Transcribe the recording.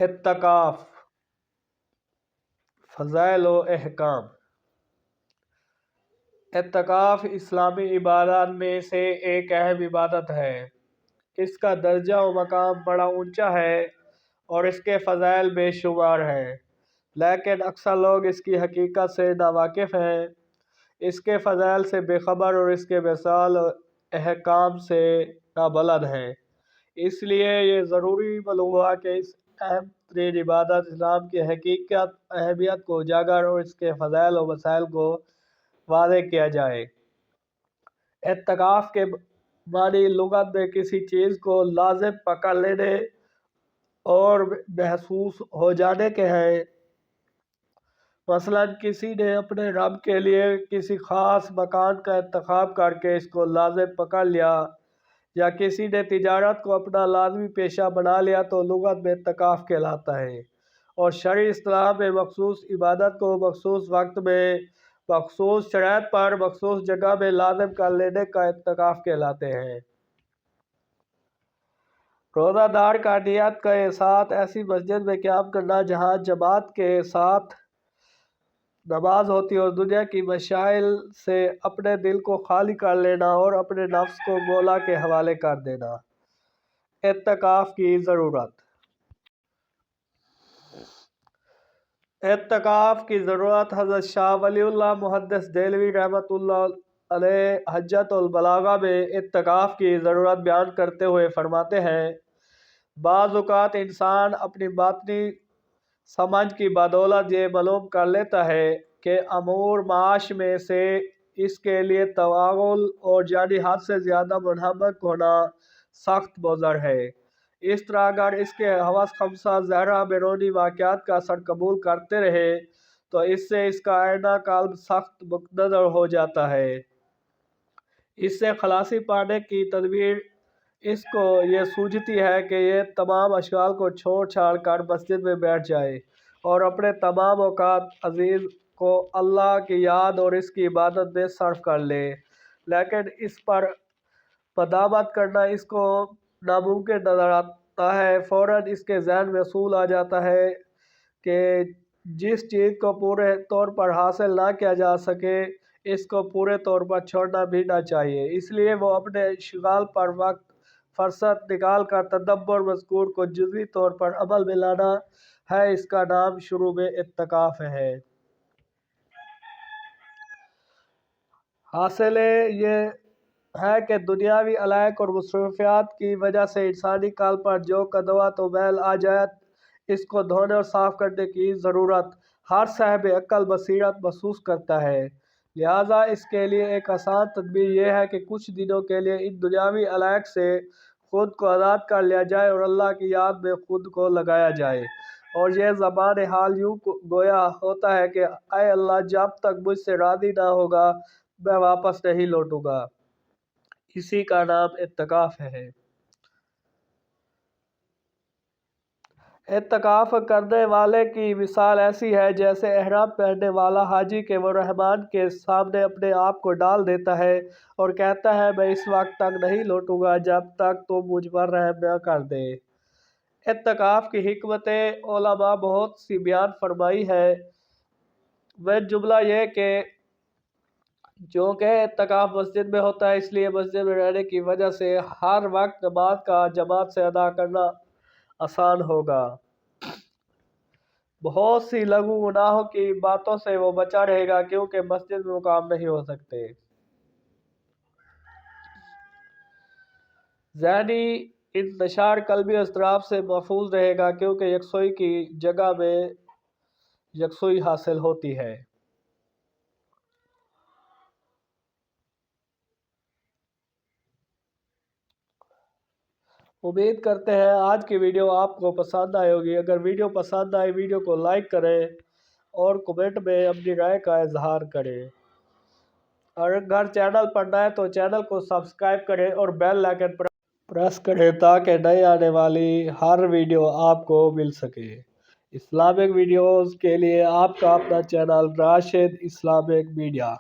اعتکاف، فضائل و احکام۔ اعتکاف اسلامی عبادات میں سے ایک اہم عبادت ہے۔ اس کا درجہ و مقام بڑا اونچا ہے اور اس کے فضائل بے شمار ہیں، لیکن اکثر لوگ اس کی حقیقت سے ناواقف ہیں، اس کے فضائل سے بے خبر اور اس کے مثال و احکام سے نابلد ہیں۔ اس لیے یہ ضروری معلوم ہوا کہ اس اہم ترین عبادت اسلام کی حقیقت اہمیت کو اجاگر اور اس کے فضائل و مسائل کو واضح کیا جائے۔ اعتکاف کے معنی لغت میں کسی چیز کو لازم پکڑ لینے اور محسوس ہو جانے کے ہیں۔ مثلاً کسی نے اپنے رب کے لیے کسی خاص مکان کا انتخاب کر کے اس کو لازم پکڑ لیا، یا کسی نے تجارت کو اپنا لازمی پیشہ بنا لیا تو لغت میں اعتکاف کہلاتا ہے، اور شرعی اصطلاح میں مخصوص عبادت کو مخصوص وقت میں مخصوص شرائط پر مخصوص جگہ میں لازم کر لینے کا اعتکاف کہلاتے ہیں۔ روزہ دار کا نیت کے ساتھ ایسی مسجد میں قیام کرنا جہاں جماعت کے ساتھ نماز ہوتی اور دنیا کی مشاغل سے اپنے دل کو خالی کر لینا اور اپنے نفس کو مولا کے حوالے کر دینا۔ اعتکاف کی ضرورت۔ اعتکاف کی ضرورت حضرت شاہ ولی اللہ محدث دہلوی رحمۃ اللہ علیہ حجۃ البلاغہ میں اعتکاف کی ضرورت بیان کرتے ہوئے فرماتے ہیں، بعض اوقات انسان اپنی باطنی سمجھ کی بدولت یہ معلوم کر لیتا ہے کہ امور معاش میں سے اس کے لیے توغل اور جانی حد سے زیادہ منہمک ہونا سخت مضر ہے۔ اس طرح اگر اس کے حوث خمسہ زہرہ بیرونی واقعات کا اثر قبول کرتے رہے تو اس سے اس کا آئینہ قلب سخت مقتدر ہو جاتا ہے۔ اس سے خلاصی پانے کی تدبیر اس کو یہ سوجھتی ہے کہ یہ تمام اشغال کو چھوڑ چھاڑ کر مسجد میں بیٹھ جائے اور اپنے تمام اوقات عزیز کو اللہ کی یاد اور اس کی عبادت میں صرف کر لے، لیکن اس پر مداومت کرنا اس کو ناممکن نظر آتا ہے۔ فوراً اس کے ذہن میں اصول آ جاتا ہے کہ جس چیز کو پورے طور پر حاصل نہ کیا جا سکے اس کو پورے طور پر چھوڑنا بھی نہ چاہیے، اس لیے وہ اپنے اشغال پر وقت فرصت نکال کر تدبر مذکور کو جزوی طور پر عمل میں لانا ہے۔ اس کا نام شروع میں اعتکاف ہے۔ حاصل یہ ہے کہ دنیاوی علائق اور مصروفیات کی وجہ سے انسانی قلب پر جو قدوت و میل آ جائے اس کو دھونے اور صاف کرنے کی ضرورت ہر صاحب عقل بصیرت محسوس کرتا ہے۔ لہٰذا اس کے لیے ایک آسان تدبیر یہ ہے کہ کچھ دنوں کے لیے ان دنیاوی علائق سے خود کو آزاد کر لیا جائے اور اللہ کی یاد میں خود کو لگایا جائے، اور یہ زبان حال یوں گویا ہوتا ہے کہ اے اللہ، جب تک مجھ سے راضی نہ ہوگا میں واپس نہیں لوٹوں گا۔ اسی کا نام اعتکاف ہے۔ اعتکاف کرنے والے کی مثال ایسی ہے جیسے احرام پہننے والا حاجی کہ وہ رحمان کے سامنے اپنے آپ کو ڈال دیتا ہے اور کہتا ہے میں اس وقت تک نہیں لوٹوں گا جب تک تم مجھ پر رحم نہ کر دے۔ اعتکاف کی حکمتیں علماء بہت سی بیان فرمائی ہے، وہ جملہ یہ کہ چونکہ اعتکاف مسجد میں ہوتا ہے اس لیے مسجد میں رہنے کی وجہ سے ہر وقت نماز کا جماعت سے ادا کرنا آسان ہوگا۔ بہت سی لغو گناہوں کی باتوں سے وہ بچا رہے گا کیونکہ مسجد میں مقام نہیں ہو سکتے۔ ذہنی انتشار قلبی اضطراب سے محفوظ رہے گا کیونکہ یکسوئی کی جگہ میں یکسوئی حاصل ہوتی ہے۔ امید کرتے ہیں آج کی ویڈیو آپ کو پسند آئی ہوگی۔ اگر ویڈیو پسند آئی ویڈیو کو لائک کریں اور کمنٹ میں اپنی رائے کا اظہار کریں، اور اگر چینل پر نئے تو چینل کو سبسکرائب کریں اور بیل آئیکن پریس کریں تاکہ نئے آنے والی ہر ویڈیو آپ کو مل سکے۔ اسلامک ویڈیوز کے لیے آپ کا اپنا چینل راشد اسلامک میڈیا۔